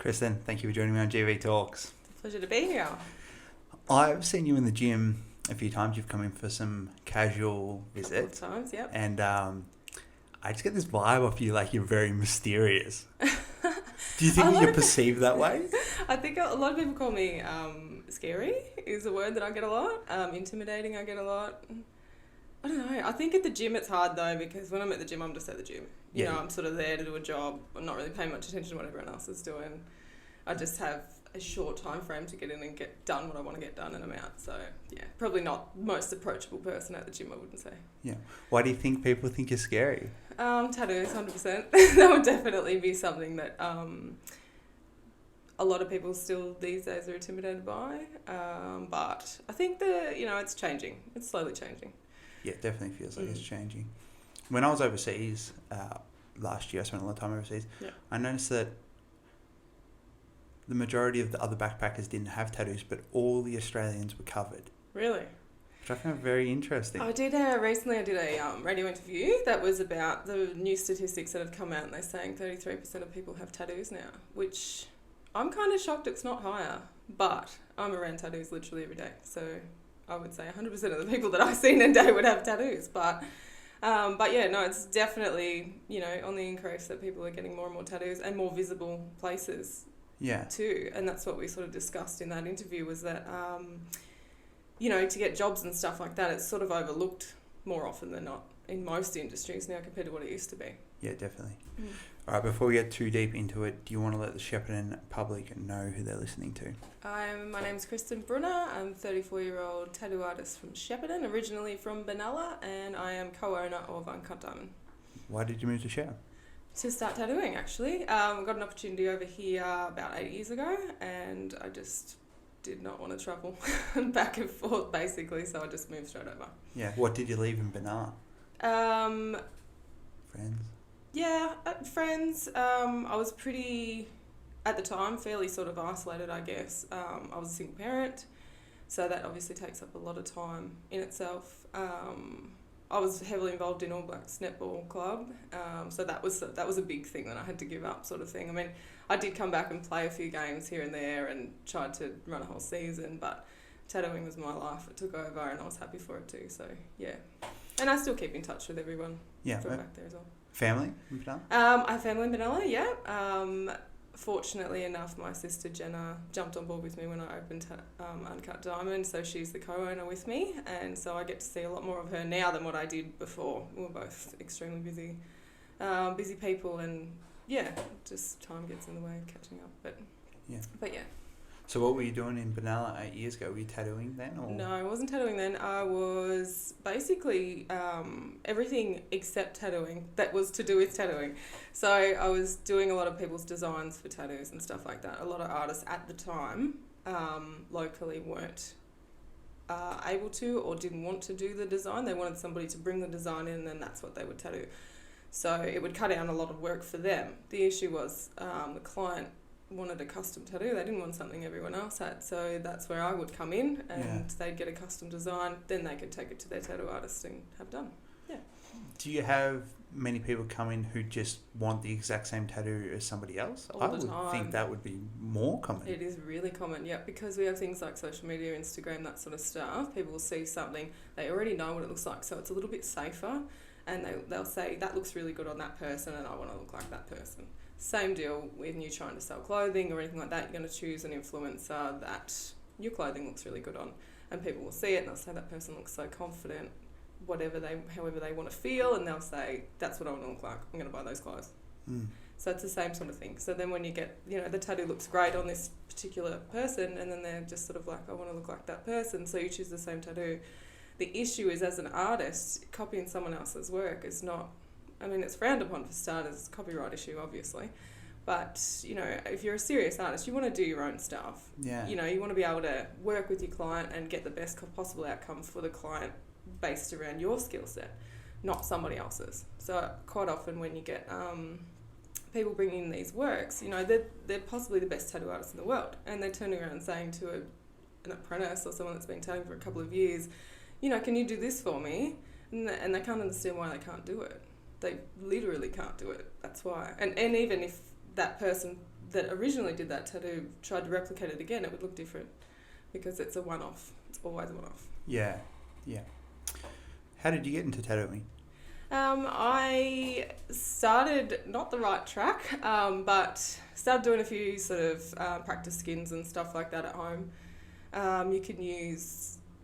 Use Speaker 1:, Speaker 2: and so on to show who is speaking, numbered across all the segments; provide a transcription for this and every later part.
Speaker 1: Cristen, thank you for joining me on GV Talks.
Speaker 2: It's a pleasure to be here.
Speaker 1: I've seen you in the gym a few times. You've come in for some casual visits.
Speaker 2: Couple of times, yep.
Speaker 1: And I just get this vibe off you like you're very mysterious. Do you think you're perceived that way?
Speaker 2: I think a lot of people call me scary is a word that I get a lot. Intimidating I get a lot. I don't know. I think at the gym it's hard though, because when I'm at the gym, I'm just at the gym. You know, I'm sort of there to do a job. I'm not really paying much attention to what everyone else is doing. I just have a short time frame to get in and get done what I want to get done, and I'm out. So, yeah, probably not most approachable person at the gym, I wouldn't say.
Speaker 1: Yeah. Why do you think people think you're scary?
Speaker 2: Tattoos, 100%. That would definitely be something that a lot of people still these days are intimidated by. But I think it's changing. It's slowly changing.
Speaker 1: Yeah, it definitely feels like it's changing. When I was overseas last year, I spent a lot of time overseas. Yeah. I noticed that the majority of the other backpackers didn't have tattoos, but all the Australians were covered.
Speaker 2: Really?
Speaker 1: Which I found very interesting.
Speaker 2: Recently I did a radio interview that was about the new statistics that have come out, and they're saying 33% of people have tattoos now, which I'm kind of shocked it's not higher, but I'm around tattoos literally every day, so I would say 100% of the people that I've seen in a day would have tattoos, but yeah, no, it's definitely, on the increase that people are getting more and more tattoos and more visible places.
Speaker 1: Yeah.
Speaker 2: Too, and that's what we sort of discussed in that interview, was that to get jobs and stuff like that, it's sort of overlooked more often than not in most industries now compared to what it used to be.
Speaker 1: Yeah, definitely. All right, before we get too deep into it, do you want to let the Shepparton public know who they're listening to?
Speaker 2: My name's Cristen Brunner. I'm a 34-year-old tattoo artist from Shepparton, originally from Benalla, and I am co-owner of Uncut Diamond.
Speaker 1: Why did you move to Shepparton?
Speaker 2: To start tattooing, actually. I got an opportunity over here about 8 years ago, and I just did not want to travel back and forth, basically, so I just moved straight over.
Speaker 1: Yeah. What did you leave in Benalla? Friends?
Speaker 2: Yeah, friends. I was pretty, at the time, fairly sort of isolated, I guess. I was a single parent, so that obviously takes up a lot of time in itself. I was heavily involved in All Blacks netball club, so that was a big thing that I had to give up, sort of thing. I mean, I did come back and play a few games here and there and tried to run a whole season, but tattooing was my life. It took over, and I was happy for it too. So yeah, and I still keep in touch with everyone. From back there as well.
Speaker 1: Family in Benalla?
Speaker 2: I have family in Benalla. Yeah. Fortunately enough, my sister Jenna jumped on board with me when I opened Uncut Diamond, so she's the co-owner with me, and so I get to see a lot more of her now than what I did before. We were both extremely busy people, and yeah, just time gets in the way of catching up. But yeah.
Speaker 1: So what were you doing in Benalla 8 years ago? Were you tattooing then? Or?
Speaker 2: No, I wasn't tattooing then. I was basically everything except tattooing that was to do with tattooing. So I was doing a lot of people's designs for tattoos and stuff like that. A lot of artists at the time locally weren't able to or didn't want to do the design. They wanted somebody to bring the design in, and then that's what they would tattoo. So it would cut down a lot of work for them. The issue was the client wanted a custom tattoo. They didn't want something everyone else had, so that's where I would come in, and they'd get a custom design, then they could take it to their tattoo artist and have done. Yeah.
Speaker 1: Do you have many people come in who just want the exact same tattoo as somebody else?
Speaker 2: All the time. I would
Speaker 1: think that would be more common.
Speaker 2: It is really common, yeah, because we have things like social media, Instagram, that sort of stuff. People will see something, they already know what it looks like, so it's a little bit safer, and they'll say, that looks really good on that person, and I want to look like that person. Same deal when you're trying to sell clothing or anything like that. You're going to choose an influencer that your clothing looks really good on, and people will see it and they'll say that person looks so confident, however they want to feel, and they'll say, that's what I want to look like, I'm going to buy those clothes. So it's the same sort of thing. So then when you get, the tattoo looks great on this particular person, and then they're just sort of like, I want to look like that person, so you choose the same tattoo. The issue is, as an artist, copying someone else's work is not, it's frowned upon for starters. It's a copyright issue, obviously. But, if you're a serious artist, you want to do your own stuff.
Speaker 1: Yeah.
Speaker 2: You want to be able to work with your client and get the best possible outcome for the client based around your skill set, not somebody else's. So quite often when you get people bringing in these works, they're possibly the best tattoo artists in the world, and they're turning around and saying to an apprentice or someone that's been tattooing for a couple of years, can you do this for me? And they can't understand why they can't do it. They literally can't do it. That's why. And even if that person that originally did that tattoo tried to replicate it again, it would look different because it's a one-off. It's always a one-off.
Speaker 1: Yeah. How did you get into tattooing?
Speaker 2: I started not the right track, but started doing a few sort of practice skins and stuff like that at home.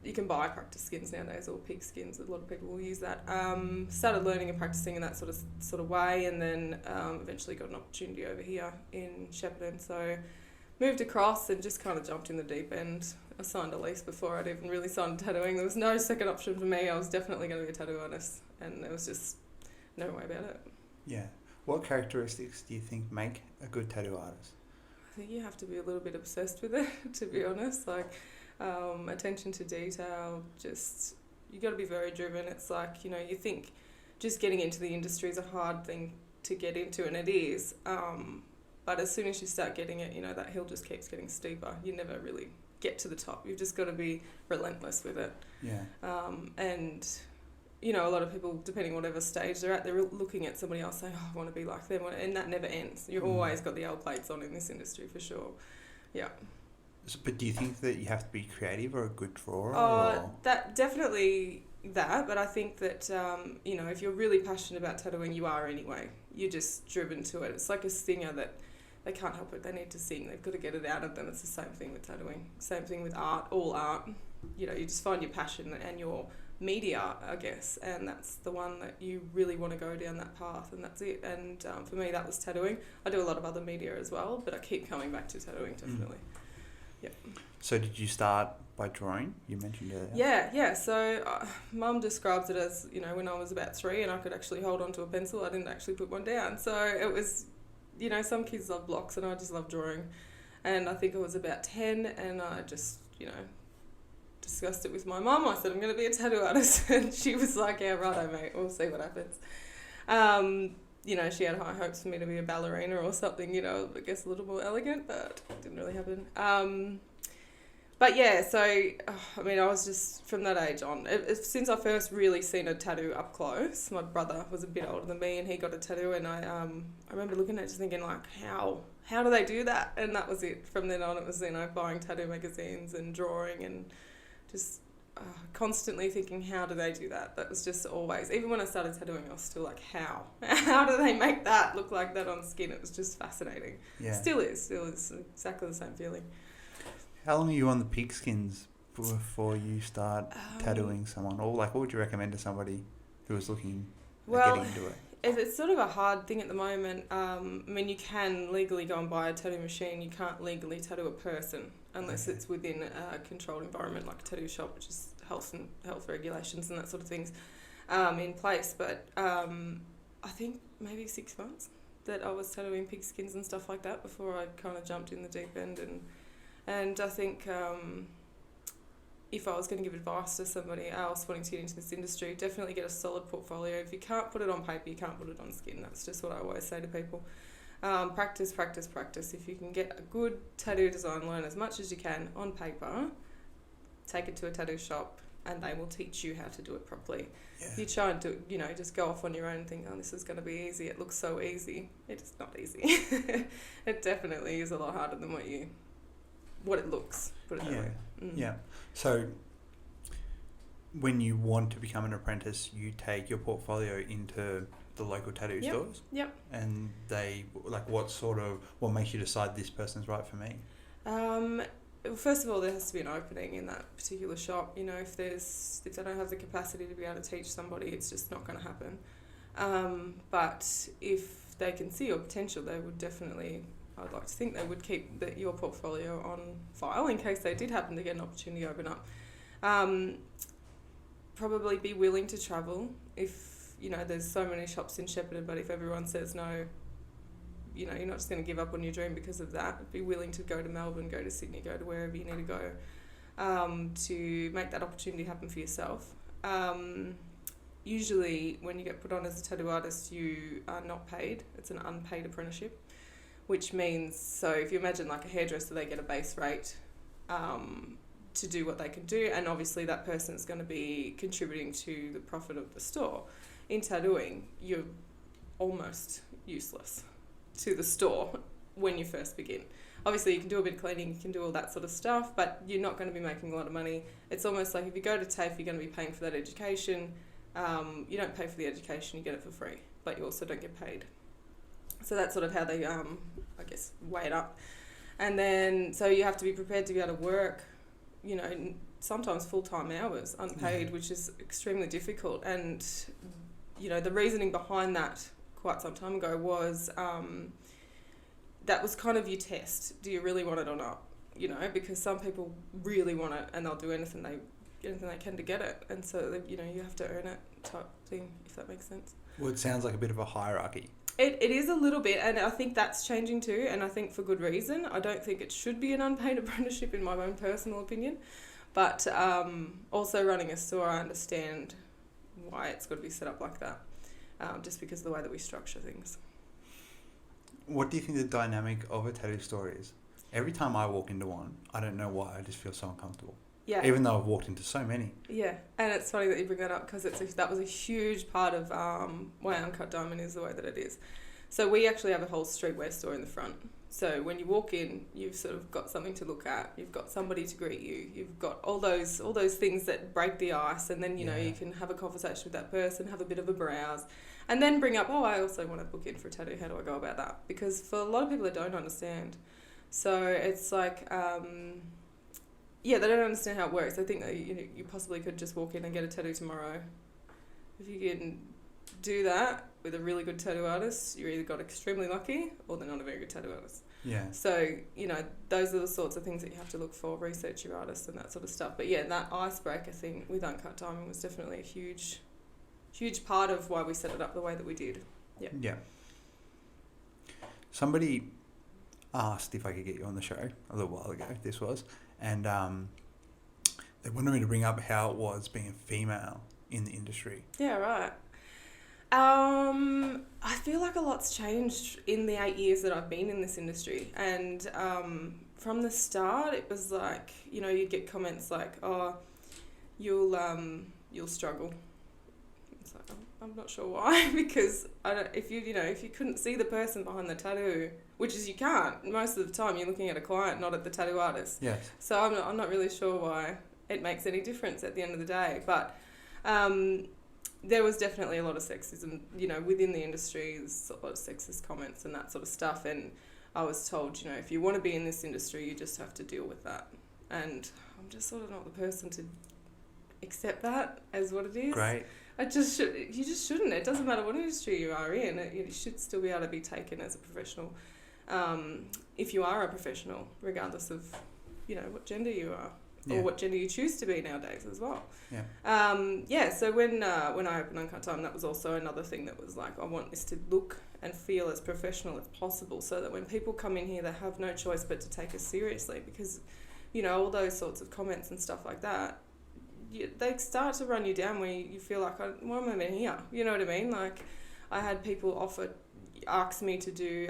Speaker 2: You can buy practice skins nowadays, or pigskins. A lot of people will use that. Started learning and practicing in that sort of way, and then eventually got an opportunity over here in Shepparton. So moved across and just kind of jumped in the deep end. I signed a lease before I'd even really signed tattooing. There was no second option for me. I was definitely going to be a tattoo artist, and there was just no way about it.
Speaker 1: Yeah. What characteristics do you think make a good tattoo artist?
Speaker 2: I think you have to be a little bit obsessed with it, to be honest. Like, attention to detail, just, you got to be very driven. It's like, you know, you think just getting into the industry is a hard thing to get into, and it is. But as soon as you start getting it, you know, that hill just keeps getting steeper. You never really get to the top. You've just got to be relentless with it.
Speaker 1: Yeah.
Speaker 2: And, you know, a lot of people, depending on whatever stage they're at, they're looking at somebody else saying, oh, I want to be like them. And that never ends. You've always got the L plates on in this industry, for sure. Yeah.
Speaker 1: So, but do you think that you have to be creative or a good drawer?
Speaker 2: That definitely that, but I think that, you know, if you're really passionate about tattooing, you are anyway. You're just driven to it. It's like a singer that they can't help it. They need to sing. They've got to get it out of them. It's the same thing with tattooing. Same thing with art, all art. You know, you just find your passion and your media, I guess, and that's the one that you really want to go down that path, and that's it. And for me, that was tattooing. I do a lot of other media as well, but I keep coming back to tattooing, definitely. Yep. So
Speaker 1: did you start by drawing? You mentioned earlier.
Speaker 2: Yeah. So Mum describes it as, you know, when I was about 3 and I could actually hold on to a pencil, I didn't actually put one down. So it was, you know, some kids love blocks and I just love drawing. And I think I was about 10 and I just, you know, discussed it with my mum. I said, I'm going to be a tattoo artist. And she was like, yeah, righto, mate, we'll see what happens. You know, she had high hopes for me to be a ballerina or something, you know, I guess a little more elegant, but it didn't really happen. But yeah, so, I mean, I was just, from that age on, since I first really seen a tattoo up close, my brother was a bit older than me and he got a tattoo, and I remember looking at it just thinking, like, how do they do that? And that was it. From then on, it was, you know, buying tattoo magazines and drawing and just constantly thinking, how do they do that? That was just always, even when I started tattooing, I was still like, how do they make that look like that on skin? It was just fascinating.
Speaker 1: Yeah.
Speaker 2: Still is exactly the same feeling.
Speaker 1: How long are you on the pigskins before you start tattooing someone? Or like, what would you recommend to somebody who was looking at getting into it?
Speaker 2: It's sort of a hard thing at the moment. I mean, you can legally go and buy a tattoo machine. You can't legally tattoo a person unless it's within a controlled environment like a tattoo shop, which is health regulations and that sort of things in place. But I think maybe 6 months that I was tattooing pigskins and stuff like that before I kind of jumped in the deep end. And I think if I was going to give advice to somebody else wanting to get into this industry, definitely get a solid portfolio. If you can't put it on paper, you can't put it on skin. That's just what I always say to people. Practice. If you can get a good tattoo design, learn as much as you can on paper, take it to a tattoo shop, and they will teach you how to do it properly. Yeah. If you try and do, you know, just go off on your own and think, oh, this is going to be easy. It looks so easy. It's not easy. It definitely is a lot harder than what it looks, put it that way.
Speaker 1: Yeah. So when you want to become an apprentice, you take your portfolio into the local tattoo stores?
Speaker 2: Yep.
Speaker 1: And they, like, what makes you decide this person's right for me?
Speaker 2: First of all, there has to be an opening in that particular shop. You know, if they don't have the capacity to be able to teach somebody, it's just not going to happen. But if they can see your potential, they would definitely, I'd like to think they would keep your portfolio on file in case they did happen to get an opportunity to open up. Probably be willing to travel. If, you know, there's so many shops in Shepparton, but if everyone says no, you know, you're not just going to give up on your dream because of that. Be willing to go to Melbourne, go to Sydney, go to wherever you need to go to make that opportunity happen for yourself. Usually when you get put on as a tattoo artist, you are not paid. It's an unpaid apprenticeship, which means, so if you imagine like a hairdresser, they get a base rate to do what they can do, and obviously that person is going to be contributing to the profit of the store. In tattooing, you're almost useless to the store when you first begin. Obviously, you can do a bit of cleaning, you can do all that sort of stuff, but you're not going to be making a lot of money. It's almost like if you go to TAFE, you're going to be paying for that education. You don't pay for the education, you get it for free, but you also don't get paid. So that's sort of how they, I guess, weigh it up. And then, so you have to be prepared to be able to work, you know, sometimes full-time hours, unpaid, which is extremely difficult. And, you know, the reasoning behind that quite some time ago was that was kind of your test. Do you really want it or not? You know, because some people really want it and they'll do anything they can to get it. And so, you know, you have to earn it type thing, if that makes sense.
Speaker 1: Well, it sounds like a bit of a hierarchy.
Speaker 2: It is a little bit, and I think that's changing too, and I think for good reason. I don't think it should be an unpaid apprenticeship in my own personal opinion. But also running a store, I understand why it's got to be set up like that, just because of the way that we structure things.
Speaker 1: What do you think the dynamic of a tattoo store is? Every time I walk into one, I don't know why, I just feel so uncomfortable.
Speaker 2: Yeah.
Speaker 1: Even though I've walked into so many.
Speaker 2: Yeah, and it's funny that you bring that up because that was a huge part of why Uncut Diamond is the way that it is. So we actually have a whole streetwear store in the front. So when you walk in, you've sort of got something to look at. You've got somebody to greet you. You've got all those things that break the ice, and then you know you can have a conversation with that person, have a bit of a browse, and then bring up, I also want to book in for a tattoo. How do I go about that? Because for a lot of people, they don't understand. So it's like, they don't understand how it works. I think that you possibly could just walk in and get a tattoo tomorrow. If you can do that with a really good tattoo artist, you either got extremely lucky or they're not a very good tattoo artist.
Speaker 1: Yeah.
Speaker 2: So, you know, those are the sorts of things that you have to look for, research your artist and that sort of stuff. But yeah, that icebreaker thing with Uncut Diamond was definitely a huge part of why we set it up the way that we did. Yeah.
Speaker 1: Yeah. Somebody asked if I could get you on the show a little while ago, this was, and they wanted me to bring up how it was being a female in the industry.
Speaker 2: Yeah, right. I feel like a lot's changed in the 8 years that I've been in this industry, and from the start it was like, you know, you'd get comments like, oh, you'll struggle. It's like, I'm not sure why, because if you couldn't see the person behind the tattoo, which is you can't, most of the time you're looking at a client, not at the tattoo artist.
Speaker 1: Yes.
Speaker 2: So I'm not really sure why it makes any difference at the end of the day, but there was definitely a lot of sexism, you know, within the industry. There's a lot of sexist comments and that sort of stuff, and I was told, you know, if you want to be in this industry, you just have to deal with that, and I'm just sort of not the person to accept that as what it is.
Speaker 1: Great.
Speaker 2: You just shouldn't. It doesn't matter what industry you are in. You should still be able to be taken as a professional, if you are a professional, regardless of, you know, what gender you are. Or what gender you choose to be nowadays as well.
Speaker 1: Yeah.
Speaker 2: So when I opened Uncut Diamond, that was also another thing that was like, I want this to look and feel as professional as possible, so that when people come in here, they have no choice but to take us seriously, because, you know, all those sorts of comments and stuff like that, they start to run you down where you feel like, why am I even here? You know what I mean? Like, I had people ask me to do,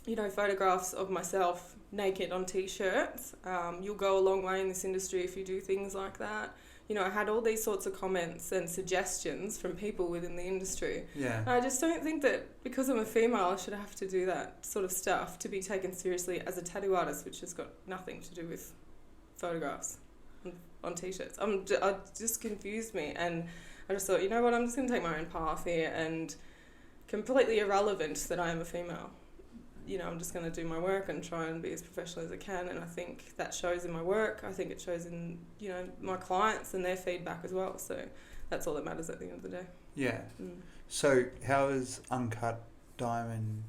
Speaker 2: you know, photographs of myself naked on t-shirts. You'll go a long way in this industry if you do things like that. You know, I had all these sorts of comments and suggestions from people within the industry.
Speaker 1: Yeah.
Speaker 2: And I just don't think that because I'm a female, I should have to do that sort of stuff to be taken seriously as a tattoo artist, which has got nothing to do with photographs on t-shirts. It just confused me, and I just thought, you know what, I'm just going to take my own path here, and completely irrelevant that I am a female. You know, I'm just going to do my work and try and be as professional as I can, and I think that shows in my work. I think it shows in, you know, my clients and their feedback as well. So that's all that matters at the end of the day.
Speaker 1: Yeah. So how has Uncut Diamond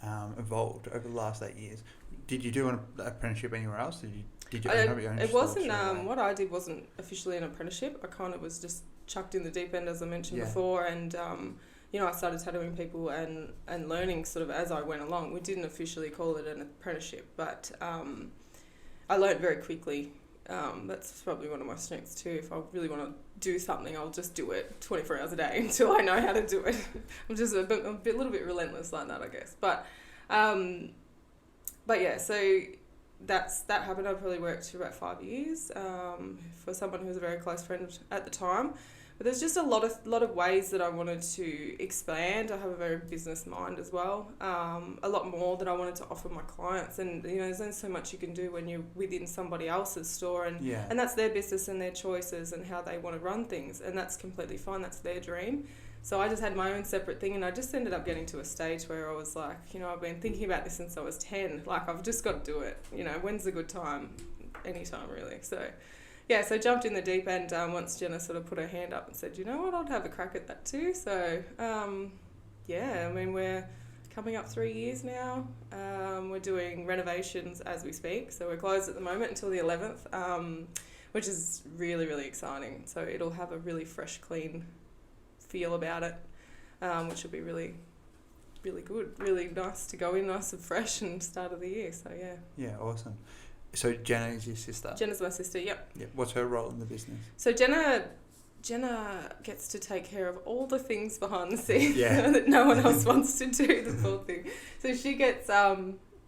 Speaker 1: evolved over the last 8 years? Did you do an apprenticeship anywhere else? Did you have your own?
Speaker 2: It wasn't. What I did wasn't officially an apprenticeship. I kind of was just chucked in the deep end, as I mentioned before, and you know, I started tattooing people and learning sort of as I went along. We didn't officially call it an apprenticeship, but I learned very quickly. That's probably one of my strengths too. If I really want to do something, I'll just do it 24 hours a day until I know how to do it. I'm just a little bit relentless like that, I guess. But yeah, so that happened. I probably worked for about 5 years for someone who was a very close friend at the time. But there's just a lot of ways that I wanted to expand. I have a very business mind as well. A lot more that I wanted to offer my clients, and there's only so much you can do when you're within somebody else's store, and that's their business and their choices and how they want to run things, and that's completely fine. That's their dream. So I just had my own separate thing, and I just ended up getting to a stage where I was like, I've been thinking about this since I was 10. Like, I've just got to do it. When's a good time? Anytime, really. So, yeah, so jumped in the deep end once Jenna sort of put her hand up and said, you know what, I'd have a crack at that too. So, we're coming up 3 years now. We're doing renovations as we speak. So we're closed at the moment until the 11th, which is really, really exciting. So it'll have a really fresh, clean feel about it, which will be really, really good. Really nice to go in, nice and fresh, and start of the year. So yeah.
Speaker 1: Yeah, awesome. So Jenna is your sister?
Speaker 2: Jenna's my sister. Yep.
Speaker 1: Yeah. What's her role in the business? So
Speaker 2: Jenna gets to take care of all the things behind the scenes that no one else wants to do. The poor thing. So she gets I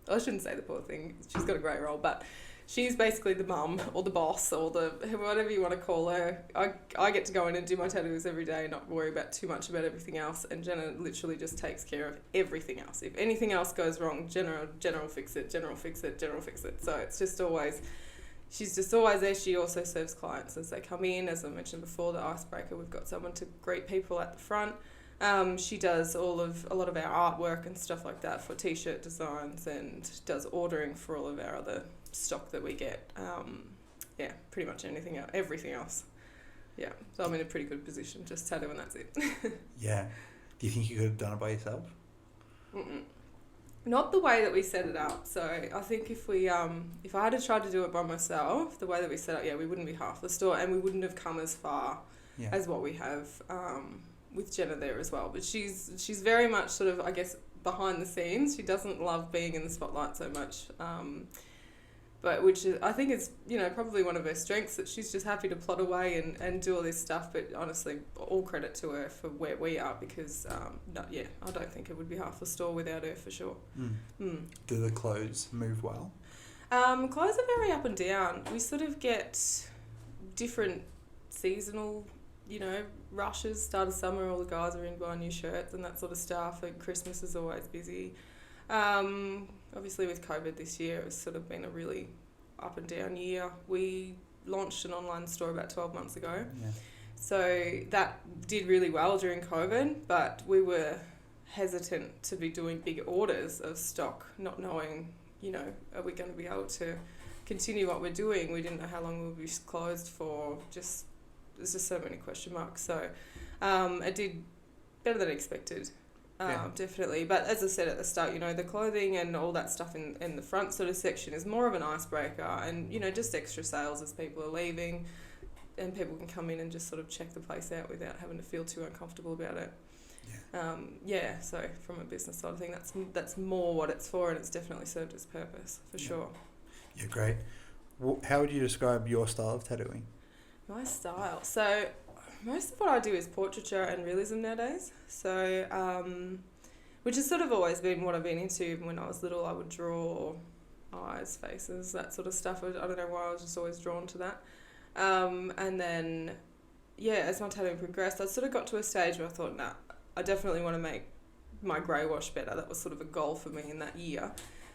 Speaker 2: shouldn't say the poor thing. She's got a great role, but she's basically the mum or the boss or the whatever you want to call her. I get to go in and do my tattoos every day and not worry about too much about everything else. And Jenna literally just takes care of everything else. If anything else goes wrong, Jenna will fix it. Jenna will fix it. Jenna will fix it. So it's just always, she's just always there. She also serves clients as they come in. As I mentioned before, the icebreaker, we've got someone to greet people at the front. She does a lot of our artwork and stuff like that for t-shirt designs, and does ordering for all of our other stock that we get. Pretty much everything else. Yeah, so I'm in a pretty good position, just tattoo and that's it.
Speaker 1: Yeah. Do you think you could have done it by yourself?
Speaker 2: Not the way that we set it up. So I think if I had to try to do it by myself, the way that we set it up, we wouldn't be half the store, and we wouldn't have come as far as what we have with Jenna there as well. But she's very much sort of, I guess, behind the scenes. She doesn't love being in the spotlight so much. But which is, I think is, probably one of her strengths, that she's just happy to plot away and do all this stuff. But honestly, all credit to her for where we are, because, I don't think it would be half the store without her for sure.
Speaker 1: Do the clothes move well?
Speaker 2: Clothes are very up and down. We sort of get different seasonal, rushes. Start of summer, all the guys are in buying new shirts and that sort of stuff, and Christmas is always busy. Obviously with COVID this year, it's sort of been a really up and down year. We launched an online store about 12 months ago. Yeah. So that did really well during COVID, but we were hesitant to be doing big orders of stock, not knowing, are we going to be able to continue what we're doing? We didn't know how long we would be closed for. There's just so many question marks. So it did better than expected. Definitely. But as I said at the start, the clothing and all that stuff in the front sort of section is more of an icebreaker, and, just extra sales as people are leaving, and people can come in and just sort of check the place out without having to feel too uncomfortable about it. So from a business side of thing, that's more what it's for, and it's definitely served its purpose, for sure. Yeah,
Speaker 1: great. How would you describe your style of tattooing?
Speaker 2: My style? So most of what I do is portraiture and realism nowadays. So, which has sort of always been what I've been into. Even when I was little, I would draw eyes, faces, that sort of stuff. I don't know why, I was just always drawn to that. And then, as my tattooing progressed, I sort of got to a stage where I thought, I definitely want to make my grey wash better. That was sort of a goal for me in that year.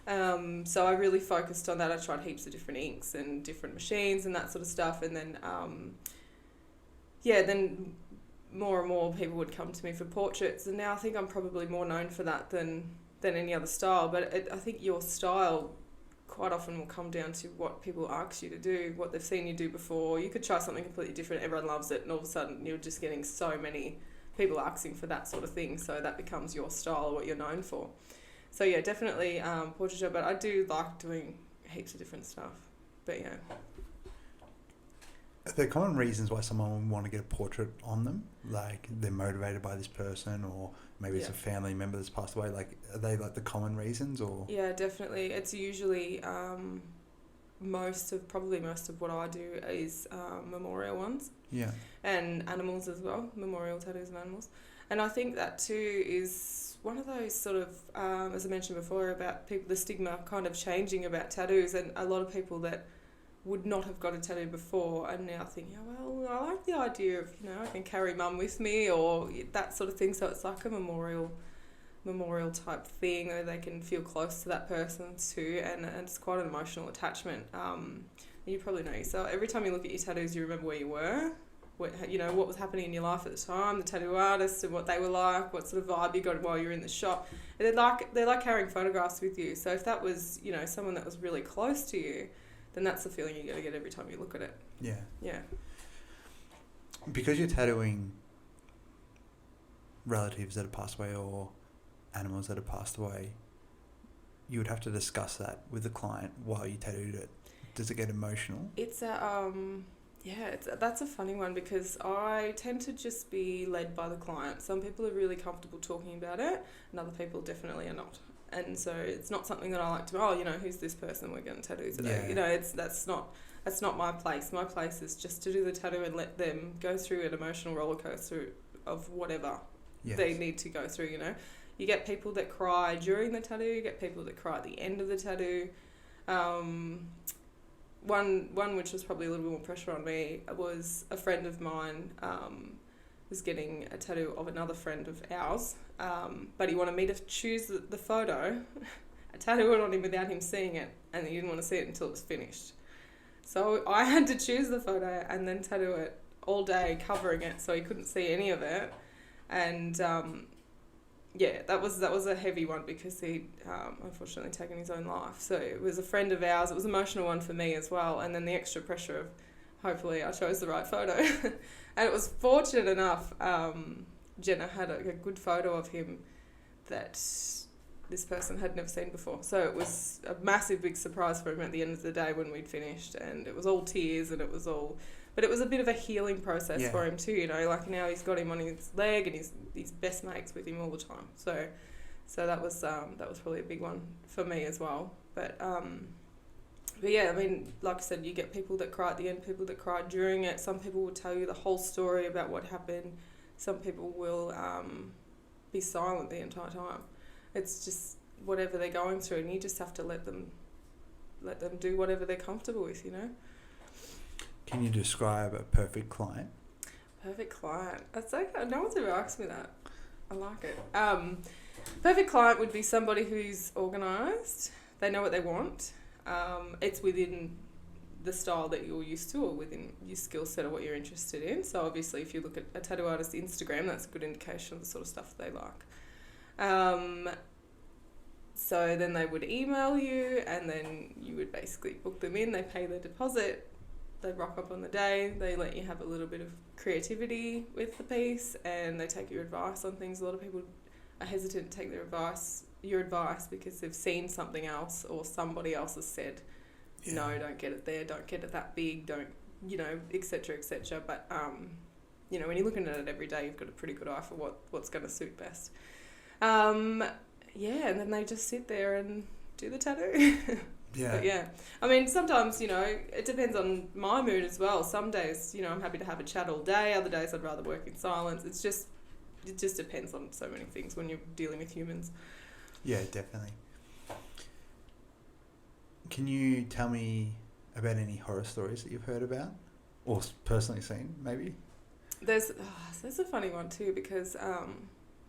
Speaker 2: So I really focused on that. I tried heaps of different inks and different machines and that sort of stuff. And then, then more and more people would come to me for portraits. And now I think I'm probably more known for that than any other style. But I think your style quite often will come down to what people ask you to do, what they've seen you do before. You could try something completely different, everyone loves it, and all of a sudden you're just getting so many people asking for that sort of thing. So that becomes your style, what you're known for. So yeah, definitely portraiture, but I do like doing heaps of different stuff. But yeah.
Speaker 1: Are there common reasons why someone would want to get a portrait on them? Like they're motivated by this person, or maybe it's a family member that's passed away. Like, are they like the common reasons, or? Yeah,
Speaker 2: definitely. It's usually most of what I do is memorial ones. Yeah. And animals as well, memorial tattoos of animals. And I think that too is one of those sort of, as I mentioned before, about people, the stigma kind of changing about tattoos, and a lot of people that would not have got a tattoo before and now think, I like the idea of, I can carry mum with me or that sort of thing. So it's like a memorial type thing where they can feel close to that person too, and it's quite an emotional attachment. You probably know yourself. Every time you look at your tattoos, you remember where you were, what was happening in your life at the time, the tattoo artist and what they were like, what sort of vibe you got while you were in the shop. And they're like carrying photographs with you. So if that was, someone that was really close to you, then that's the feeling you're going to get every time you look at it.
Speaker 1: Yeah.
Speaker 2: Yeah.
Speaker 1: Because you're tattooing relatives that have passed away or animals that have passed away, you would have to discuss that with the client while you tattooed it. Does it get emotional?
Speaker 2: It's that's a funny one because I tend to just be led by the client. Some people are really comfortable talking about it, and other people definitely are not. And so it's not something that I like to, who's this person we're going to tattoo today?
Speaker 1: Yeah.
Speaker 2: That's not my place. My place is just to do the tattoo and let them go through an emotional roller coaster of whatever they need to go through, You get people that cry during the tattoo, you get people that cry at the end of the tattoo. One which was probably a little bit more pressure on me was a friend of mine was getting a tattoo of another friend of ours, but he wanted me to choose the photo, tattoo it on him without him seeing it, and he didn't want to see it until it was finished. So I had to choose the photo and then tattoo it all day, covering it so he couldn't see any of it. And that was a heavy one because he unfortunately taken his own life. So it was a friend of ours. It was an emotional one for me as well. And then the extra pressure of hopefully I chose the right photo. And it was fortunate enough, Jenna had a good photo of him that this person had never seen before. So it was a massive big surprise for him at the end of the day when we'd finished, and it was all tears and it was a bit of a healing process for him too, like now he's got him on his leg and he's best mates with him all the time. So that was probably a big one for me as well. But yeah, I mean, like I said, you get people that cry at the end, people that cry during it. Some people will tell you the whole story about what happened. Some people will be silent the entire time. It's just whatever they're going through, and you just have to let them do whatever they're comfortable with,
Speaker 1: Can you describe a perfect client?
Speaker 2: Perfect client. That's okay. No one's ever asked me that. I like it. Perfect client would be somebody who's organised. They know what they want. It's within the style that you're used to or within your skill set or what you're interested in. So obviously if you look at a tattoo artist's Instagram, that's a good indication of the sort of stuff they like. So then they would email you, and then you would basically book them in. They pay their deposit. They rock up on the day. They let you have a little bit of creativity with the piece, and they take your advice on things. A lot of people are hesitant to take your advice because they've seen something else or somebody else has said, no, don't get it there, don't get it that big, don't, etc., etc. But, when you're looking at it every day, you've got a pretty good eye for what's going to suit best. And then they just sit there and do the tattoo.
Speaker 1: Yeah.
Speaker 2: But yeah, I mean, sometimes, it depends on my mood as well. Some days, I'm happy to have a chat all day. Other days I'd rather work in silence. It just depends on so many things when you're dealing with humans.
Speaker 1: Yeah, definitely. Can you tell me about any horror stories that you've heard about or personally seen, maybe?
Speaker 2: There's a funny one too because,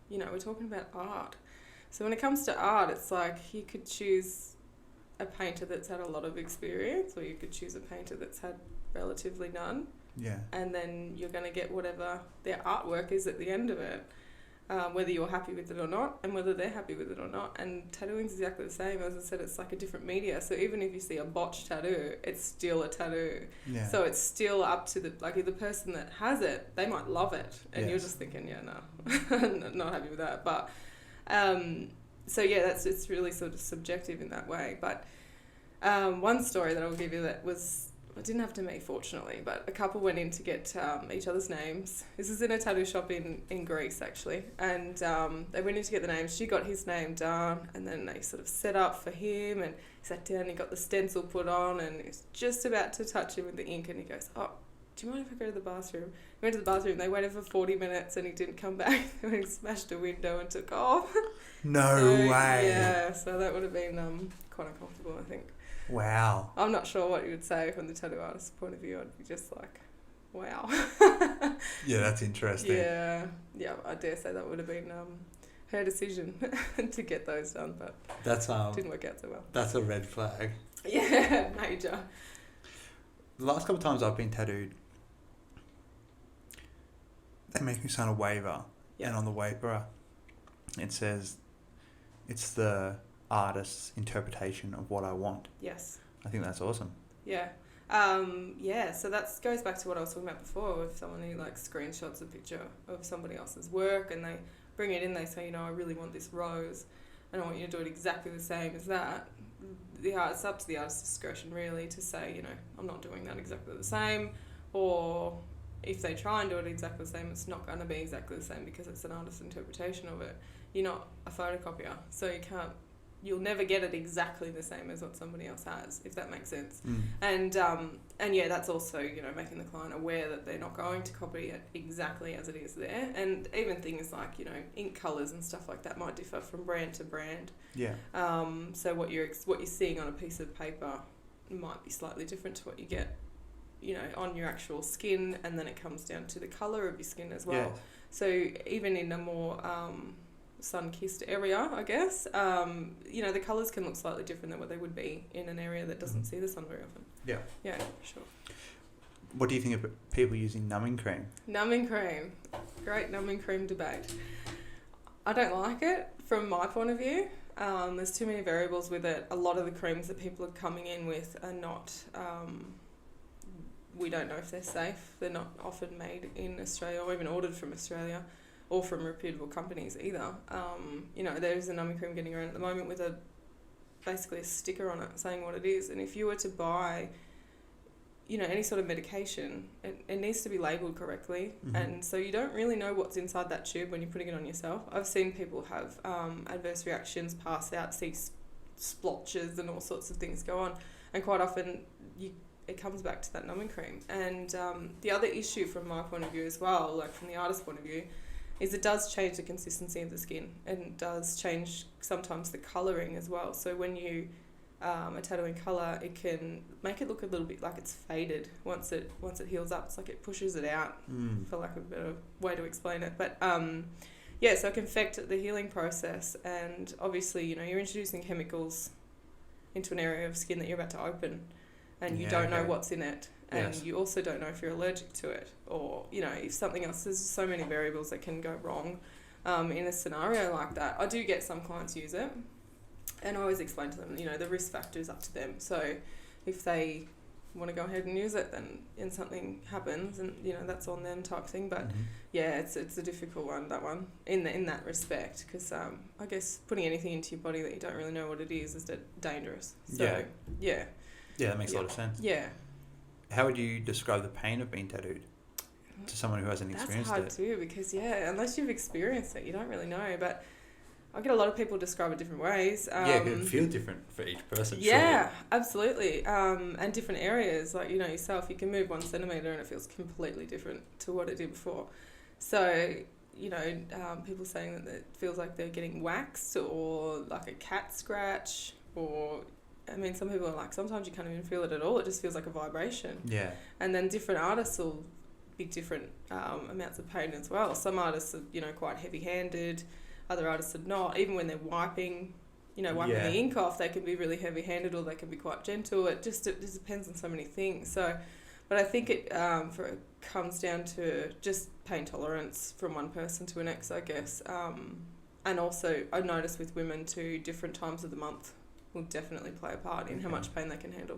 Speaker 2: we're talking about art. So when it comes to art, it's like you could choose a painter that's had a lot of experience, or you could choose a painter that's had relatively none.
Speaker 1: Yeah.
Speaker 2: And then you're going to get whatever their artwork is at the end of it, whether you're happy with it or not, and whether they're happy with it or not. And tattooing's exactly the same. As I said, it's like a different media. So even if you see a botched tattoo, it's still a tattoo. Yeah. So it's still up to the person that has it, they might love it. And you're just thinking, no, not happy with that. But it's really sort of subjective in that way. But one story that I'll give you that was, I didn't have to me, fortunately, but a couple went in to get each other's names. This is in a tattoo shop in Greece, actually. And they went in to get the names. She got his name down, and then they sort of set up for him, and he sat down, he got the stencil put on, and he was just about to touch him with the ink, and he goes, oh, do you mind if I go to the bathroom? He went to the bathroom, they waited for 40 minutes, and he didn't come back. And he smashed a window and took off.
Speaker 1: No way.
Speaker 2: Yeah, so that would have been quite uncomfortable, I think.
Speaker 1: Wow.
Speaker 2: I'm not sure what you would say from the tattoo artist's point of view. I'd be just like, Wow.
Speaker 1: Yeah, that's interesting.
Speaker 2: Yeah, I dare say that would have been her decision to get those done, but
Speaker 1: That's
Speaker 2: didn't work out so well.
Speaker 1: That's a red flag.
Speaker 2: Yeah, major.
Speaker 1: The last couple of times I've been tattooed, they make me sign a waiver, and on the waiver, it says it's the artist's interpretation of what I want.
Speaker 2: Yes.
Speaker 1: I think that's awesome.
Speaker 2: Yeah. So that goes back to what I was talking about before, with someone who like screenshots a picture of somebody else's work and they bring it in, they say, I really want this rose and I want you to do it exactly the same as that. It's up to the artist's discretion really to say, I'm not doing that exactly the same, or if they try and do it exactly the same, it's not going to be exactly the same because it's an artist's interpretation of it. You're not a photocopier, so you'll never get it exactly the same as what somebody else has, if that makes sense. And that's also, making the client aware that they're not going to copy it exactly as it is there. And even things like, ink colours and stuff like that might differ from brand to brand.
Speaker 1: Yeah.
Speaker 2: So what you're seeing on a piece of paper might be slightly different to what you get, on your actual skin, and then it comes down to the colour of your skin as well.
Speaker 1: Yeah.
Speaker 2: So even in a more sun-kissed area, I guess, the colours can look slightly different than what they would be in an area that doesn't see the sun very often.
Speaker 1: Yeah.
Speaker 2: Yeah, sure.
Speaker 1: What do you think of people using numbing cream?
Speaker 2: Numbing cream. Great numbing cream debate. I don't like it from my point of view. There's too many variables with it. A lot of the creams that people are coming in with are not... we don't know if they're safe. They're not often made in Australia or even ordered from Australia, or from reputable companies either. There's a numbing cream getting around at the moment with basically a sticker on it saying what it is. And if you were to buy, any sort of medication, it needs to be labelled correctly.
Speaker 1: Mm-hmm.
Speaker 2: And so you don't really know what's inside that tube when you're putting it on yourself. I've seen people have adverse reactions, pass out, see splotches and all sorts of things go on. And quite often it comes back to that numbing cream. And the other issue from my point of view as well, like from the artist's point of view, is it does change the consistency of the skin, and it does change sometimes the colouring as well. So when you are tattooing colour, it can make it look a little bit like it's faded once it heals up. It's like it pushes it out, for lack of a better way to explain it. But so it can affect the healing process, and obviously, you're introducing chemicals into an area of skin that you're about to open, and you don't know what's in it. And you also don't know if you're allergic to it, or, if something else. There's so many variables that can go wrong in a scenario like that. I do get some clients use it, and I always explain to them, the risk factor is up to them. So if they want to go ahead and use it, then something happens, and, that's on them type thing. But, it's a difficult one, that one, in that respect, because I guess putting anything into your body that you don't really know what it is dangerous. So, yeah, that
Speaker 1: makes a lot of sense.
Speaker 2: Yeah.
Speaker 1: How would you describe the pain of being tattooed to someone who hasn't experienced it?
Speaker 2: That's hard too, because unless you've experienced it, you don't really know. But I get a lot of people describe it different ways.
Speaker 1: It can feel different for each person.
Speaker 2: Yeah, surely. Absolutely. And different areas, like yourself, you can move 1 centimetre and it feels completely different to what it did before. So people saying that it feels like they're getting waxed, or like a cat scratch, or some people are like, sometimes you can't even feel it at all. It just feels like a vibration. Yeah. And then different artists will be different amounts of pain as well. Some artists are, quite heavy-handed. Other artists are not. Even when they're wiping the ink off, they can be really heavy-handed, or they can be quite gentle. It just depends on so many things. So, but I think it comes down to just pain tolerance from one person to the next, I guess. And also, I notice with women too, different times of the month will definitely play a part in how much pain they can handle,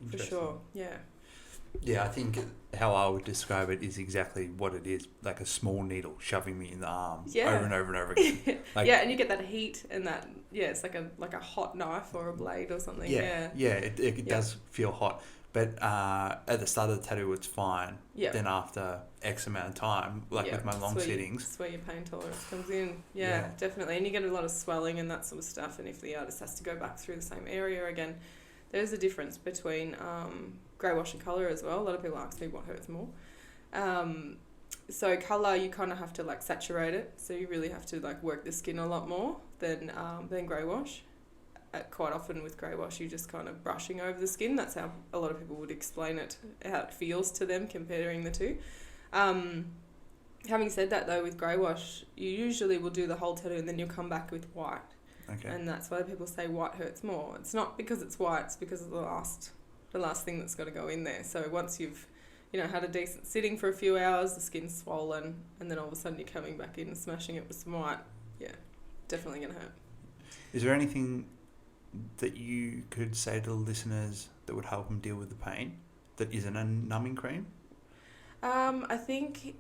Speaker 2: for sure.
Speaker 1: I think how I would describe it is exactly what it is, like a small needle shoving me in the arm over and over and over again.
Speaker 2: And you get that heat and that, it's like a hot knife or a blade or something.
Speaker 1: It does feel hot, but at the start of the tattoo it's fine. Then after X amount of time, with my long sittings,
Speaker 2: that's where your pain tolerance comes in. Definitely. And you get a lot of swelling and that sort of stuff, and if the artist has to go back through the same area again, there's a difference between grey wash and colour as well. A lot of people ask me what hurts more. So colour, you kind of have to saturate it, so you really have to work the skin a lot more than grey wash. quite often with grey wash, you're just kind of brushing over the skin. That's how a lot of people would explain it, how it feels to them, comparing the two. Having said that, though, with grey wash, you usually will do the whole tattoo and then you'll come back with white.
Speaker 1: Okay.
Speaker 2: And that's why people say white hurts more. It's not because it's white, it's because of the last thing that's got to go in there. So once you've, had a decent sitting for a few hours, the skin's swollen, and then all of a sudden you're coming back in and smashing it with some white, definitely going to hurt.
Speaker 1: Is there anything that you could say to the listeners that would help them deal with the pain that isn't a numbing cream?
Speaker 2: I think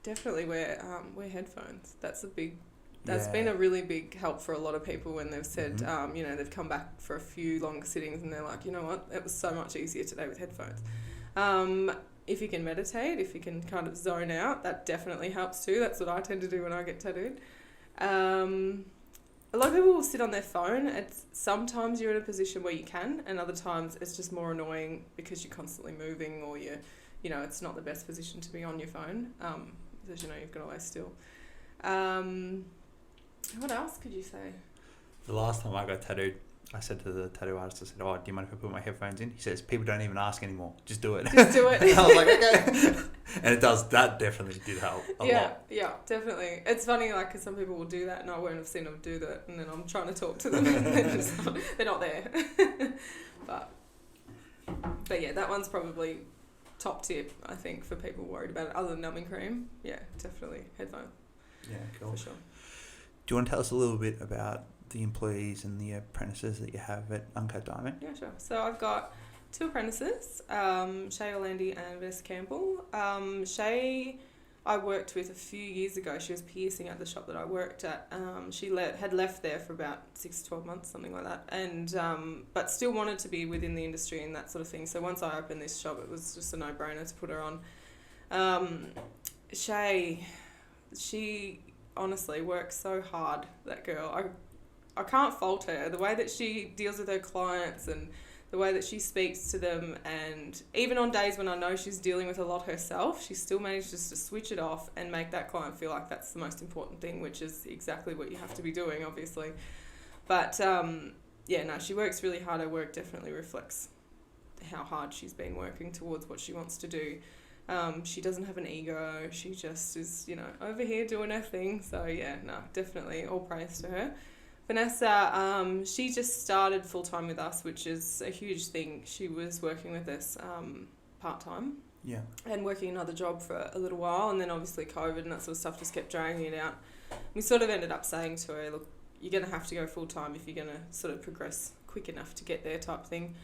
Speaker 2: definitely wear headphones. That's been a really big help for a lot of people when they've said, they've come back for a few long sittings and they're like, you know what, it was so much easier today with headphones. If you can meditate, if you can kind of zone out, that definitely helps too. That's what I tend to do when I get tattooed. A lot of people will sit on their phone. Sometimes you're in a position where you can, and other times it's just more annoying because you're constantly moving, or it's not the best position to be on your phone, because you've got to lay still. What else could you say?
Speaker 1: The last time I got tattooed, I said to the tattoo artist, I said, "Oh, do you mind if I put my headphones in?" He says, "People don't even ask anymore. Just do it."
Speaker 2: Just do it.
Speaker 1: I was like, okay. And it does. That definitely did help a lot.
Speaker 2: Yeah, definitely. It's funny, like, because some people will do that and I won't have seen them do that, and then I'm trying to talk to them and they're not there. But yeah, that one's probably top tip, I think, for people worried about it, other than numbing cream. Yeah, definitely headphone.
Speaker 1: Yeah, cool.
Speaker 2: For sure.
Speaker 1: Do you want to tell us a little bit about the employees and the apprentices that you have at Uncut Diamond?
Speaker 2: Yeah, sure. So I've got 2 apprentices, Shay Orlandi and Vanessa Campbell. Shay, I worked with a few years ago. She was piercing at the shop that I worked at. She had left there for about 6 to 12 months, something like that, and but still wanted to be within the industry and that sort of thing. So once I opened this shop, it was just a no-brainer to put her on. Shay, she honestly works so hard, that girl. I can't fault her. The way that she deals with her clients and the way that she speaks to them, and even on days when I know she's dealing with a lot herself, she still manages to switch it off and make that client feel like that's the most important thing, which is exactly what you have to be doing, obviously. But she works really hard. Her work definitely reflects how hard she's been working towards what she wants to do. She doesn't have an ego. She just is, over here doing her thing. So definitely all praise to her. Vanessa, she just started full-time with us, which is a huge thing. She was working with us part-time.
Speaker 1: Yeah. And
Speaker 2: working another job for a little while, and then obviously COVID and that sort of stuff just kept dragging it out. We sort of ended up saying to her, look, you're going to have to go full-time if you're going to sort of progress quick enough to get there, type thing.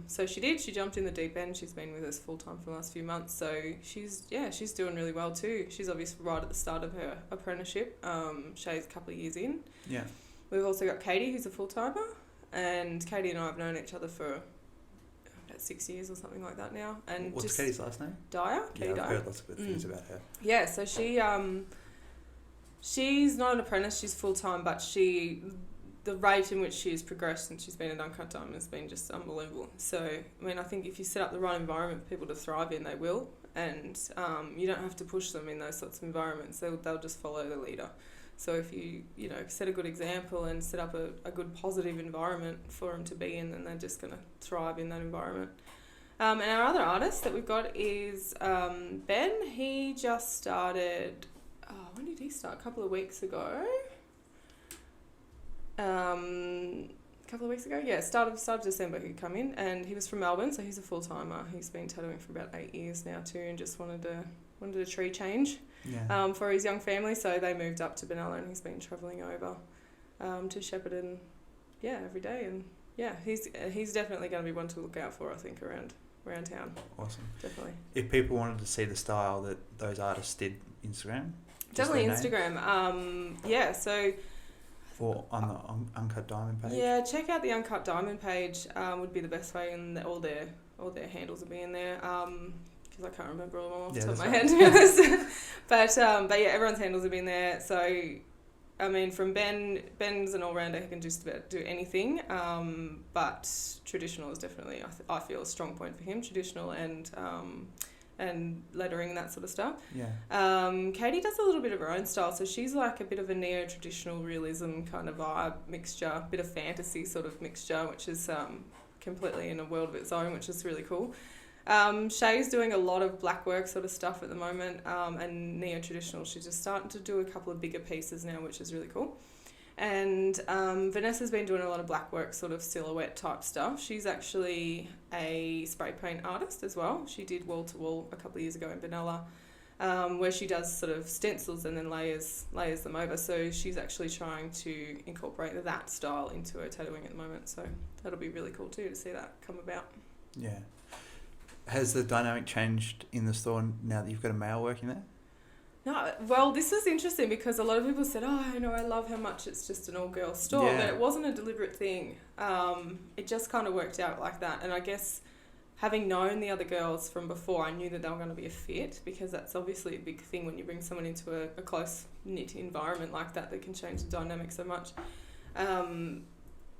Speaker 2: So she did. She jumped in the deep end. She's been with us full-time for the last few months. So she's doing really well too. She's obviously right at the start of her apprenticeship. Shay's a couple of years in. Yeah. We've also got Katie, who's a full-timer. And Katie and I have known each other for about 6 years or something like that now. And
Speaker 1: what's Katie's last name?
Speaker 2: Dyer. Katie Dyer.
Speaker 1: I've heard lots of good things about her.
Speaker 2: Yeah, so she's not an apprentice. She's full-time, but the rate in which she has progressed since she's been at Uncut Diamond has been just unbelievable. So, I think if you set up the right environment for people to thrive in, they will. And you don't have to push them in those sorts of environments. They'll just follow the leader. So if you set a good example and set up a good positive environment for them to be in, then they're just going to thrive in that environment. And our other artist that we've got is Ben. He just started... when did he start? A couple of weeks ago. Start of December he'd come in, and he was from Melbourne, so he's a full-timer. He's been tattooing for about 8 years now too, and just wanted a tree change for his young family, so they moved up to Benalla, and he's been travelling over to Shepparton every day, and he's definitely going to be one to look out for, I think, around town.
Speaker 1: Awesome.
Speaker 2: Definitely.
Speaker 1: If people wanted to see the style that those artists did, Instagram?
Speaker 2: Definitely Instagram. So...
Speaker 1: Or on the Uncut Diamond page?
Speaker 2: Yeah, check out the Uncut Diamond page. Would be the best way, and all their handles will be in there. Because I can't remember all of them off the top of my head, to be honest. But everyone's handles will be in there. So, from Ben's an all-rounder. He can just about do anything. But traditional is definitely, I feel, a strong point for him. Traditional and and lettering and that sort of stuff.
Speaker 1: Yeah.
Speaker 2: Katie does a little bit of her own style, so she's like a bit of a neo-traditional realism kind of vibe mixture, bit of fantasy sort of mixture, which is completely in a world of its own, which is really cool. Shay's doing a lot of black work sort of stuff at the moment, and neo-traditional. She's just starting to do a couple of bigger pieces now, which is really cool. And Vanessa's been doing a lot of black work, sort of silhouette type stuff. She's actually a spray paint artist as well. She did wall to wall a couple of years ago in Benalla, where she does sort of stencils and then layers them over. So she's actually trying to incorporate that style into her tattooing at the moment. So that'll be really cool too to see that come about.
Speaker 1: Yeah. Has the dynamic changed in the store now that you've got a male working there?
Speaker 2: No, well, this is interesting because a lot of people said, oh, I love how much it's just an all-girls store,
Speaker 1: Yeah.
Speaker 2: but it wasn't a deliberate thing. It just kind of worked out like that. And I guess having known the other girls from before, I knew that they were going to be a fit, because that's obviously a big thing when you bring someone into a close-knit environment like that can change the dynamic so much.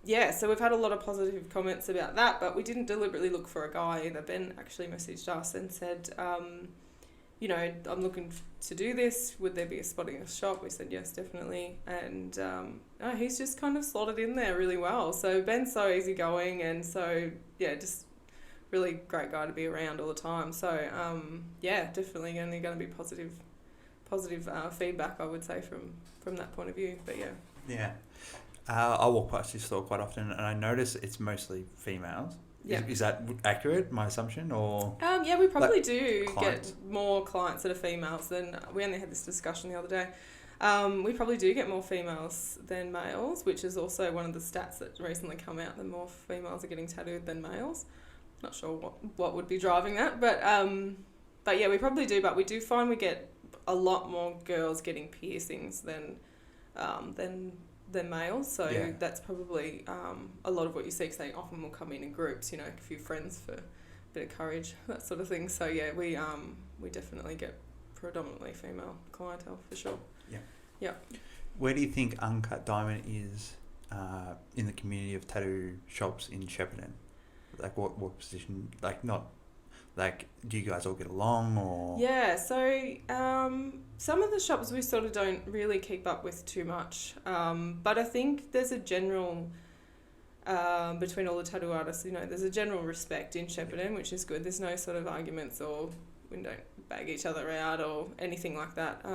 Speaker 2: Yeah, so we've had a lot of positive comments about that, but we didn't deliberately look for a guy either. Ben actually messaged us and said, I'm looking to do this. Would there be a spot in the shop? We said yes, definitely. And he's just kind of slotted in there really well. So Ben's so easygoing, and so, yeah, just really great guy to be around all the time. So, definitely only going to be positive feedback, I would say, from that point of view. But, yeah.
Speaker 1: Yeah. I walk past this store quite often, and I notice it's mostly females.
Speaker 2: Yeah.
Speaker 1: Is that accurate, my assumption, or?
Speaker 2: Yeah, we probably do
Speaker 1: clients?
Speaker 2: get more clients that are females than, we only had this discussion the other day. We probably do get more females than males, which is also one of the stats that recently come out, that more females are getting tattooed than males. Not sure what would be driving that, but yeah, we probably do, but we do find we get a lot more girls getting piercings than males, so
Speaker 1: Yeah.
Speaker 2: that's probably a lot of what you see, because they often will come in groups, a few friends for a bit of courage, that sort of thing. So yeah, we definitely get predominantly female clientele for sure. Yeah.
Speaker 1: Where do you think Uncut Diamond is in the community of tattoo shops in Shepparton? Like what position? Like not. Like, do you guys all get along, or?
Speaker 2: Yeah, so some of the shops we sort of don't really keep up with too much, but I think there's a general, between all the tattoo artists, there's a general respect in Shepparton, which is good. There's no sort of arguments, or we don't bag each other out or anything like that.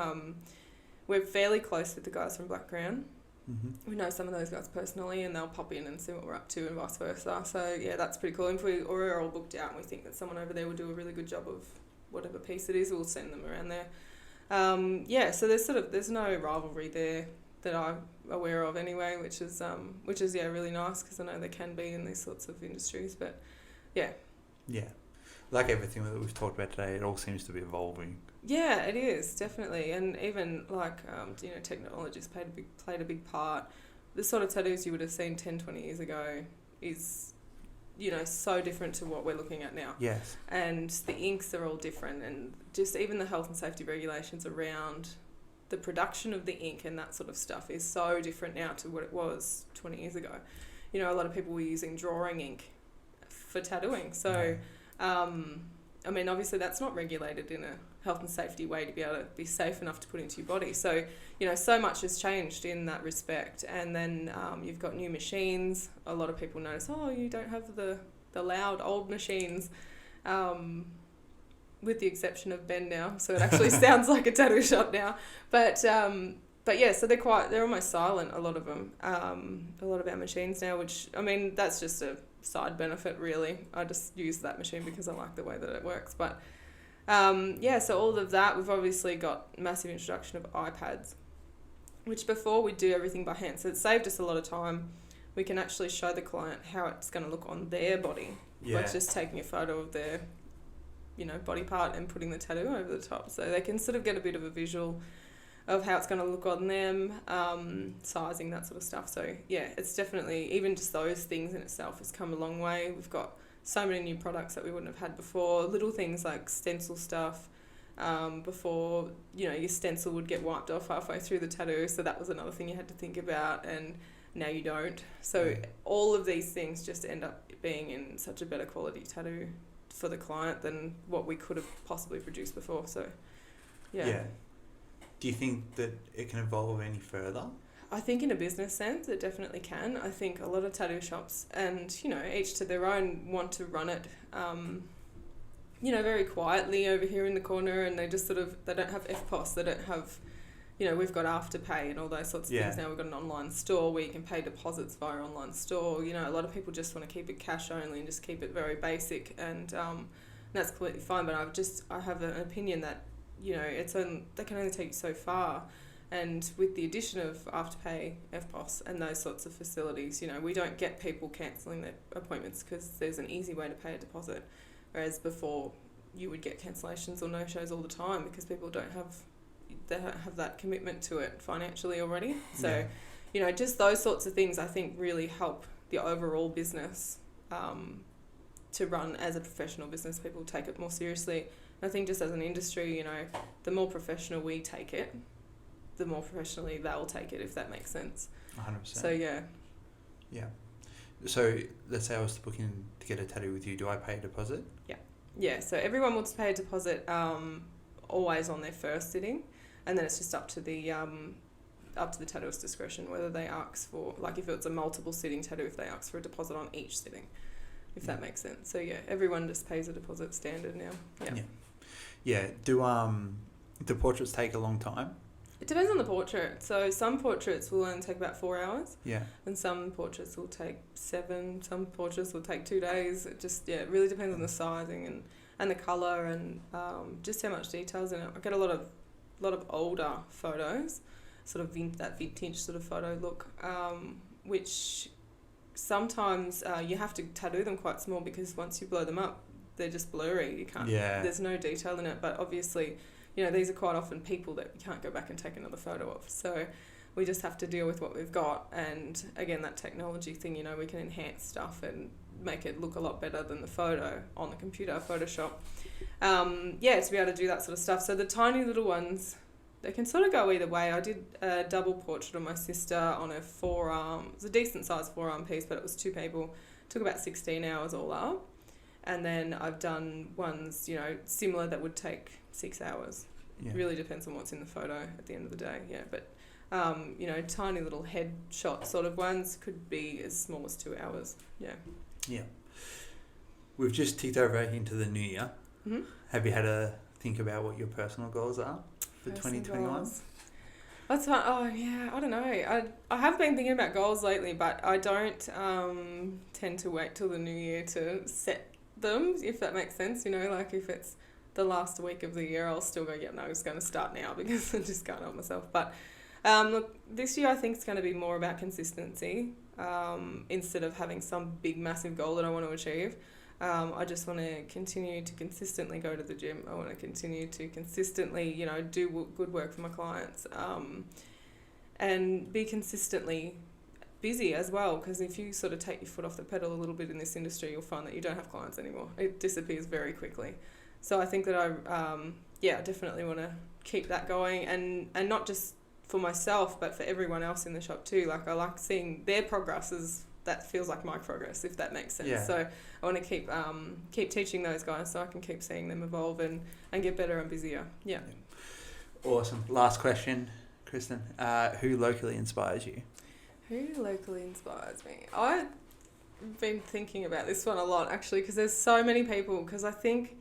Speaker 2: We're fairly close with the guys from Black Crown.
Speaker 1: Mm-hmm.
Speaker 2: We know some of those guys personally, and they'll pop in and see what we're up to and vice versa. So yeah, that's pretty cool. If we're all booked out and we think that someone over there will do a really good job of whatever piece it is, we'll send them around there. So there's no rivalry there that I'm aware of anyway, which is really nice, because I know there can be in these sorts of industries. But yeah.
Speaker 1: Like everything that we've talked about today, it all seems to be evolving.
Speaker 2: Yeah, it is, definitely. And even like, technology's played a big part. The sort of tattoos you would have seen 10, 20 years ago is, so different to what we're looking at now.
Speaker 1: Yes. And
Speaker 2: the inks are all different, and just even the health and safety regulations around the production of the ink and that sort of stuff is so different now to what it was 20 years ago. A lot of people were using drawing ink for tattooing. So, obviously that's not regulated in a health and safety way to be able to be safe enough to put into your body. So, so much has changed in that respect. And then you've got new machines. A lot of people notice, you don't have the loud old machines, with the exception of Ben now. So it actually sounds like a tattoo shop now. But yeah, so they're almost silent, a lot of them. A lot of our machines now, which, that's just a side benefit really. I just use that machine because I like the way that it works. But so all of that, we've obviously got massive introduction of iPads, which before we'd do everything by hand. So it saved us a lot of time. We can actually show the client how it's going to look on their body.
Speaker 1: Yeah.
Speaker 2: By just taking a photo of their, body part and putting the tattoo over the top. So they can sort of get a bit of a visual of how it's going to look on them, sizing, that sort of stuff. So yeah, it's definitely, even just those things in itself has come a long way. We've got so many new products that we wouldn't have had before. Little things like stencil stuff. Before, your stencil would get wiped off halfway through the tattoo, so that was another thing you had to think about, and now you don't. So all of these things just end up being in such a better quality tattoo for the client than what we could have possibly produced before. So, yeah.
Speaker 1: Do you think that it can evolve any further?
Speaker 2: I think in a business sense, it definitely can. I think a lot of tattoo shops, and, you know, each to their own, want to run it, you know, very quietly over here in the corner, and they just sort of, they don't have FPOS, they don't have, you know, we've got Afterpay and all those sorts of things now. We've got an online store where you can pay deposits via online store. You know, a lot of people just want to keep it cash only and just keep it very basic, and that's completely fine. But I have an opinion that, you know, they can only take you so far. And with the addition of Afterpay, FPOS and those sorts of facilities, you know, we don't get people cancelling their appointments because there's an easy way to pay a deposit. Whereas before, you would get cancellations or no-shows all the time because people don't have that commitment to it financially already. So, you know, just those sorts of things I think really help the overall business to run as a professional business. People take it more seriously. And I think just as an industry, you know, the more professional we take it, the more professionally they'll take it, if that makes sense.
Speaker 1: 100%.
Speaker 2: So, yeah.
Speaker 1: Yeah. So, let's say I was looking to get a tattoo with you. Do I pay a deposit?
Speaker 2: Yeah. Yeah, so everyone will pay a deposit always on their first sitting, and then it's just up to the tattooist's discretion whether they ask for, like if it's a multiple sitting tattoo, if they ask for a deposit on each sitting, if that makes sense. So, yeah, everyone just pays a deposit standard now.
Speaker 1: Yeah. Do portraits take a long time?
Speaker 2: It depends on the portrait. So some portraits will only take about 4 hours.
Speaker 1: Yeah.
Speaker 2: And some portraits will take 7. Some portraits will take 2 days. It just, it really depends on the sizing and the colour and just how much detail's in it. I get a lot of older photos, sort of that vintage sort of photo look, which sometimes you have to tattoo them quite small because once you blow them up, they're just blurry. You can't. Yeah. There's no detail in it, but obviously, you know, these are quite often people that you can't go back and take another photo of. So we just have to deal with what we've got. And again, that technology thing, you know, we can enhance stuff and make it look a lot better than the photo on the computer, Photoshop. To be able to do that sort of stuff. So the tiny little ones, they can sort of go either way. I did a double portrait of my sister on her forearm. It was a decent sized forearm piece, but it was 2 people. It took about 16 hours all up. And then I've done ones, you know, similar that would take 6 hours. Yeah. It really depends on what's in the photo at the end of the day. Yeah, but, you know, tiny little headshot sort of ones could be as small as 2 hours. Yeah. Yeah.
Speaker 1: We've just ticked over into the new year.
Speaker 2: Mm-hmm.
Speaker 1: Have you had a think about what your personal goals are for 2021?
Speaker 2: That's fun. Oh, yeah, I don't know. I have been thinking about goals lately, but I don't tend to wait till the new year to set them, if that makes sense. You know, like if it's the last week of the year, I'll still go, I'm just going to start now because I just can't help myself. But look, this year I think it's going to be more about consistency instead of having some big, massive goal that I want to achieve. I just want to continue to consistently go to the gym. I want to continue to consistently, you know, do good work for my clients and be consistently busy as well, because if you sort of take your foot off the pedal a little bit in this industry, you'll find that you don't have clients anymore. It disappears very quickly. So I think that I definitely want to keep that going, and not just for myself, but for everyone else in the shop too. Like I like seeing their progress that feels like my progress, if that makes sense. Yeah. So I want to keep teaching those guys so I can keep seeing them evolve and get better and busier. Yeah.
Speaker 1: Awesome. Last question, Cristen. Who locally inspires you?
Speaker 2: Who locally inspires me? I've been thinking about this one a lot, actually, because there's so many people. Because I think,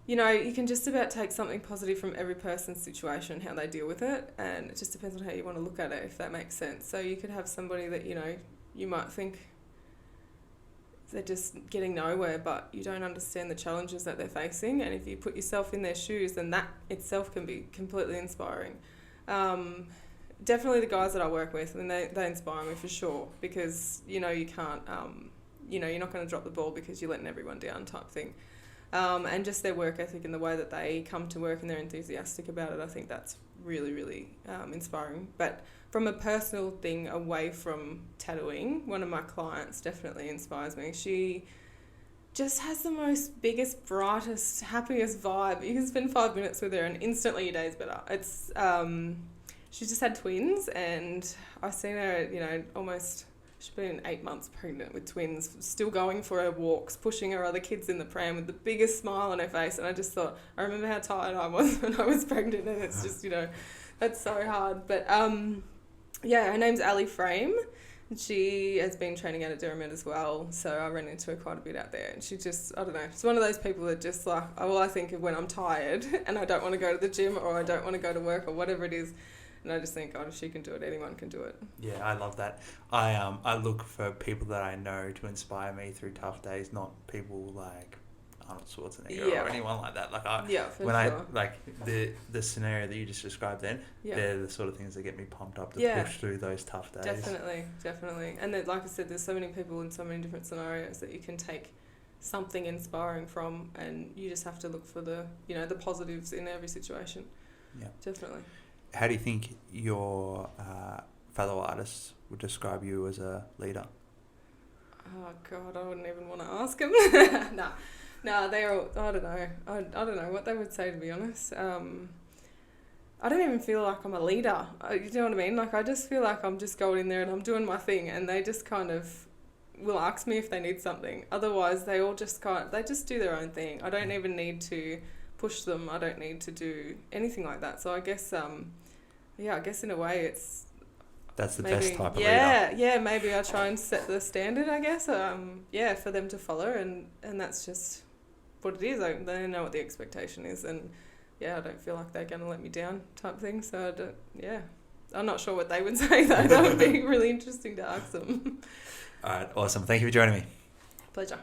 Speaker 2: you know, you can just about take something positive from every person's situation, how they deal with it, and it just depends on how you want to look at it, if that makes sense. So you could have somebody that, you know, you might think they're just getting nowhere, but you don't understand the challenges that they're facing, and if you put yourself in their shoes, then that itself can be completely inspiring. Definitely the guys that I work with, and they inspire me for sure, because, you know, you can't, you know, you're not going to drop the ball because you're letting everyone down type thing. And just their work ethic and the way that they come to work and they're enthusiastic about it, I think that's really, really inspiring. But from a personal thing away from tattooing, one of my clients definitely inspires me. She just has the most biggest, brightest, happiest vibe. You can spend 5 minutes with her and instantly your day's better. It's... She's just had twins, and I've seen her, you know, almost she's been 8 months pregnant with twins, still going for her walks, pushing her other kids in the pram with the biggest smile on her face. And I just thought, I remember how tired I was when I was pregnant, and it's just, that's so hard. But yeah, her name's Ali Frame. She has been training out at Derrimut as well, so I ran into her quite a bit out there. And she just, I don't know, she's one of those people that just like, all I think of when I'm tired and I don't want to go to the gym or I don't want to go to work or whatever it is. And I just think, oh, if she can do it, anyone can do it.
Speaker 1: Yeah, I love that. I look for people that I know to inspire me through tough days, not people like Arnold Schwarzenegger or anyone like that. Like the scenario that you just described then, they're the sort of things that get me pumped up to push through those tough days.
Speaker 2: Definitely. And then, like I said, there's so many people in so many different scenarios that you can take something inspiring from, and you just have to look for the the positives in every situation. Yeah, definitely.
Speaker 1: How do you think your fellow artists would describe you as a leader?
Speaker 2: Oh God, I wouldn't even want to ask them. No, they're all, I don't know. I don't know what they would say, to be honest. I don't even feel like I'm a leader. You know what I mean? Like, I just feel like I'm just going in there and I'm doing my thing, and they just kind of will ask me if they need something. Otherwise, they all just they just do their own thing. I don't even need to push them. I don't need to do anything like that. So I guess, I guess in a way
Speaker 1: that's the best type of leader.
Speaker 2: Yeah, maybe I try and set the standard, I guess, for them to follow, and that's just what it is. They know what the expectation is, and I don't feel like they're going to let me down type thing. So I'm not sure what they would say though. That would be really interesting to ask them.
Speaker 1: All right, awesome. Thank you for joining me.
Speaker 2: Pleasure.